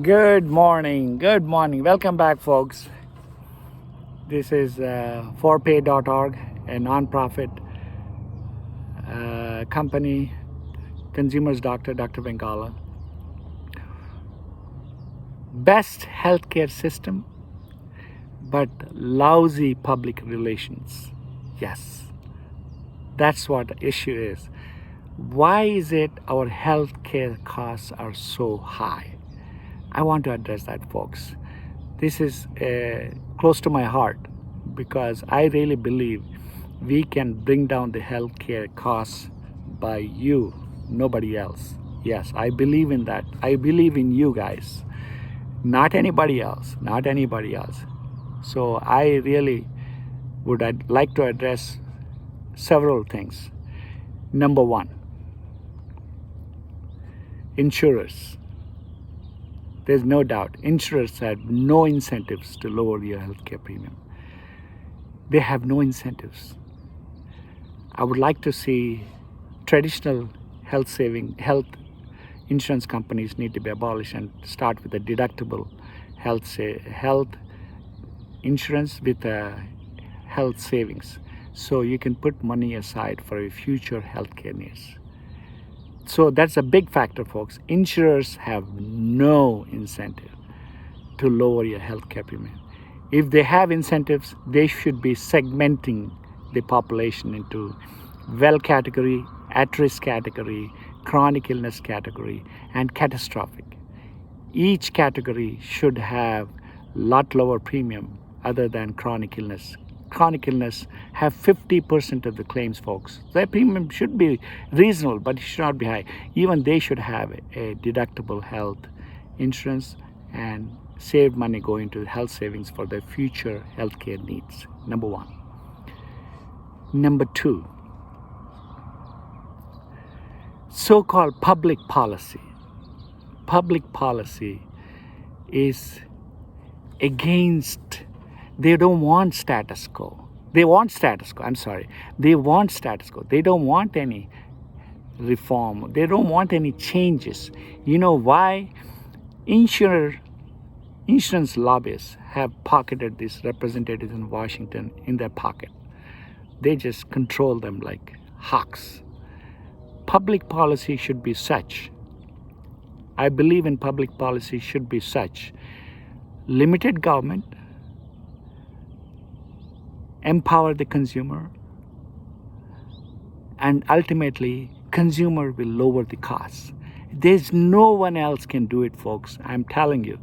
Good morning. Welcome back, folks. This is forpay.org, a nonprofit company, consumer's doctor, Dr. Bengala. Best healthcare system, but lousy public relations. Yes, that's what the issue is. Why is it our healthcare costs are so high? I want to address that, folks. This is close to my heart because I really believe we can bring down the healthcare costs by you, nobody else. Yes, I believe in that. I believe in you guys, not anybody else. So I really would like to address several things. Number one, insurers. There's no doubt insurers have no incentives to lower your healthcare premium. They have no incentives. I would like to see traditional health insurance companies need to be abolished and start with a deductible health insurance with health savings, so you can put money aside for your future healthcare needs. So that's a big factor, folks. Insurers have no incentive to lower your healthcare premium. If they have incentives, they should be segmenting the population into well category, at-risk category, chronic illness category, and catastrophic. Each category should have a lot lower premium other than chronic illness. Chronic illness have 50% of the claims, folks. Their premium should be reasonable, but it should not be high. Even they should have a deductible health insurance and save money going to health savings for their future healthcare needs. Number one. Number two, so-called public policy. Public policy is against. They don't want status quo. They want status quo. They want status quo. They don't want any reform. They don't want any changes. You know why? Insurance lobbyists have pocketed these representatives in Washington in their pocket. They just control them like hawks. Public policy should be such. I believe in public policy should be such. Limited government, empower the consumer, and ultimately consumer will lower the costs. There's no one else can do it, folks. I'm telling you,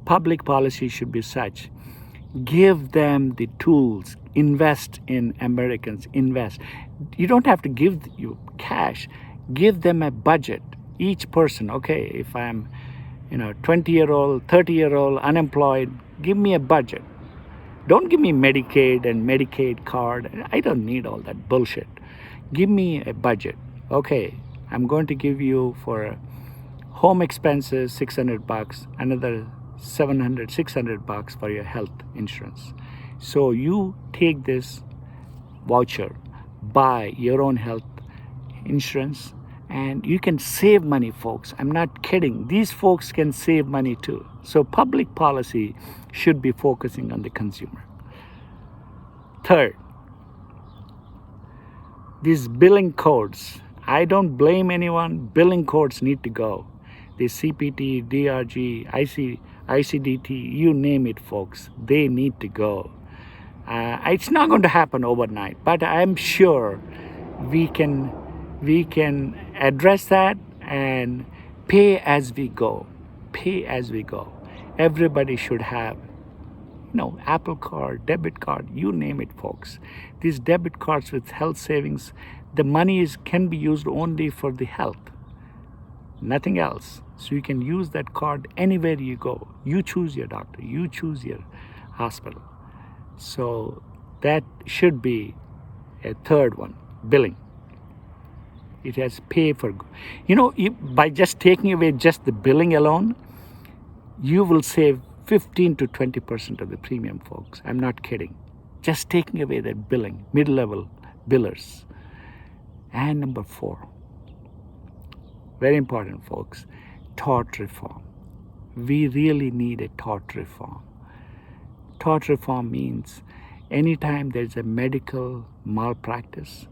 public policy should be such. Give them the tools. Invest in Americans. Invest. You don't have to give you cash. Give them a budget. Each person, okay, if I'm 20-year-old, 30-year-old, unemployed, give me a budget. Don't give me Medicaid and Medicaid card. I don't need all that bullshit. Give me a budget. Okay, I'm going to give you for home expenses $600, another $600 for your health insurance. So you take this voucher, buy your own health insurance, and you can save money, folks. I'm not kidding. These folks can save money too. So public policy should be focusing on the consumer. Third, these billing codes. I don't blame anyone. Billing codes need to go. The CPT, DRG, ICDT, you name it, folks. They need to go. It's not going to happen overnight, but I'm sure we can address that and pay as we go. Everybody should have Apple Card, debit card, you name it, folks. These debit cards with health savings, the money can be used only for the health, nothing else. So you can use that card anywhere you go. You choose your doctor, you choose your hospital. So that should be a third one, billing. It has pay for, by just taking away just the billing alone, you will save 15 to 20% of the premium, folks. I'm not kidding. Just taking away that billing, mid-level billers. And number four, very important, folks, tort reform. We really need a tort reform. Tort reform means anytime there's a medical malpractice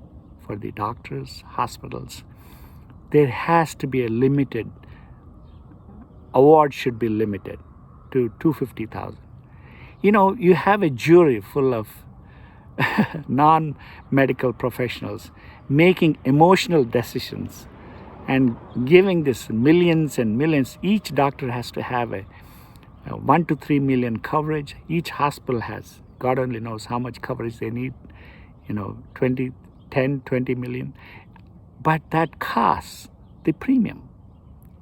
for the doctors, hospitals, there has to be a limited, award should be limited to $250,000. You have a jury full of non-medical professionals making emotional decisions and giving this millions and millions. Each doctor has to have a 1 to 3 million coverage. Each hospital has, God only knows how much coverage they need, 20 million. But that costs the premium.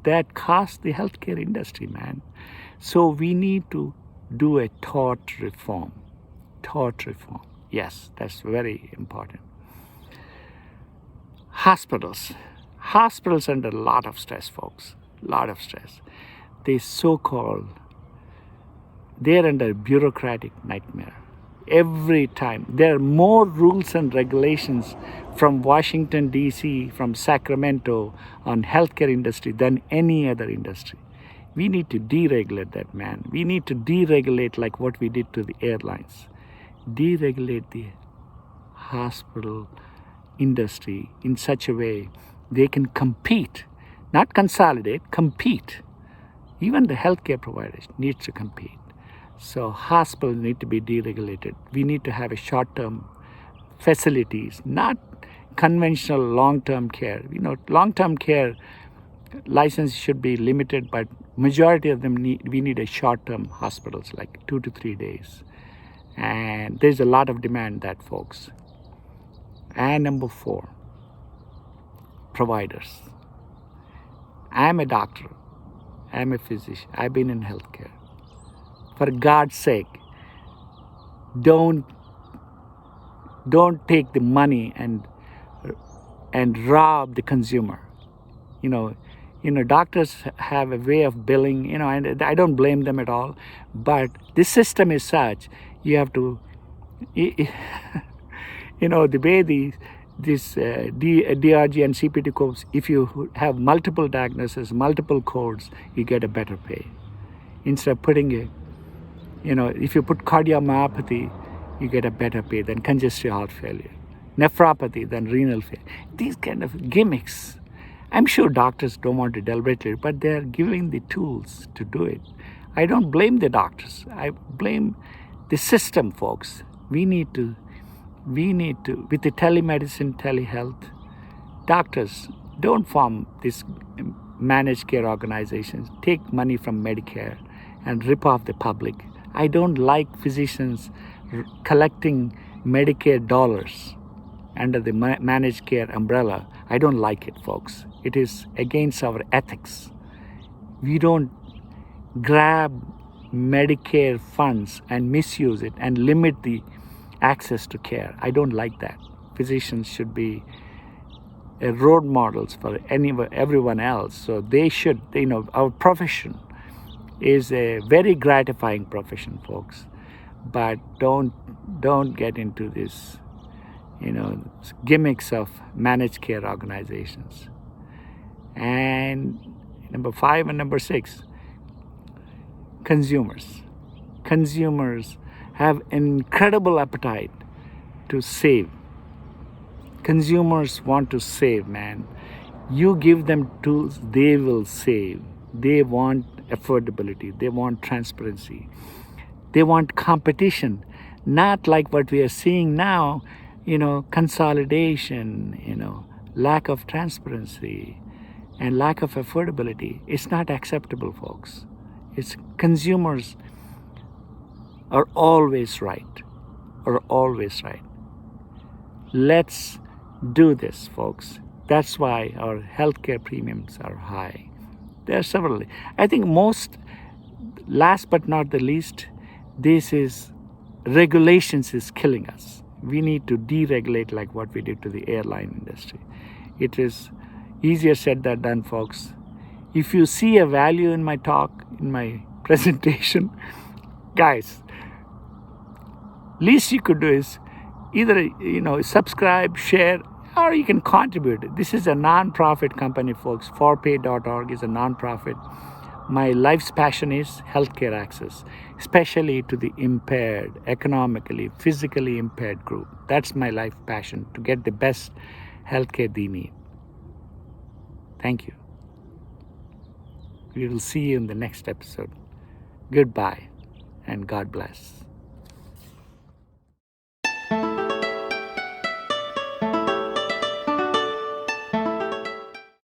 That costs the healthcare industry, man. So we need to do a tort reform. Tort reform. Yes, that's very important. Hospitals. Hospitals under a lot of stress, folks. A lot of stress. They're under a bureaucratic nightmare. Every time. There are more rules and regulations from Washington, D.C., from Sacramento on healthcare industry than any other industry. We need to deregulate that, man. We need to deregulate like what we did to the airlines. Deregulate the hospital industry in such a way they can compete, not consolidate, compete. Even the healthcare providers need to compete. So hospitals need to be deregulated. We need to have a short-term facilities, not conventional long-term care. Long-term care license should be limited, but majority of them we need a short-term hospitals, like 2 to 3 days. And there's a lot of demand that, folks. And number 4, providers. I'm a doctor. I'm a physician. I've been in healthcare. For God's sake, don't take the money and rob the consumer. Doctors have a way of billing, and I don't blame them at all. But this system is such, you have to, the way this DRG and CPT codes, if you have multiple diagnoses, multiple codes, you get a better pay. Instead of putting if you put cardiomyopathy, you get a better pay than congestive heart failure. Nephropathy than renal failure. These kind of gimmicks. I'm sure doctors don't want to deliberately, but they're giving the tools to do it. I don't blame the doctors. I blame the system, folks. We need to, with the telemedicine, telehealth, doctors don't form these managed care organizations, take money from Medicare and rip off the public. I don't like physicians collecting Medicare dollars under the managed care umbrella. I don't like it, folks. It is against our ethics. We don't grab Medicare funds and misuse it and limit the access to care. I don't like that. Physicians should be role models for everyone else. So they should, our profession is a very gratifying profession, folks. But don't get into this, gimmicks of managed care organizations. And number 5 and number 6, consumers. Consumers have an incredible appetite to save. Consumers want to save, man. You give them tools, they will save. They want affordability. They want transparency. They want competition, not like what we are seeing now, consolidation, lack of transparency and lack of affordability. It's not acceptable, folks. It's consumers are always right. Let's do this, folks. That's why our healthcare premiums are high. There are several. I think last but not the least, this is regulations is killing us. We need to deregulate like what we did to the airline industry. It is easier said than done, folks. If you see a value in my talk, in my presentation, guys, least you could do is either subscribe, share, or you can contribute. This is a non-profit company, folks. 4pay.org is a non-profit. My life's passion is healthcare access, especially to the impaired, economically, physically impaired group. That's my life passion, to get the best healthcare they need. Thank you. We will see you in the next episode. Goodbye and God bless.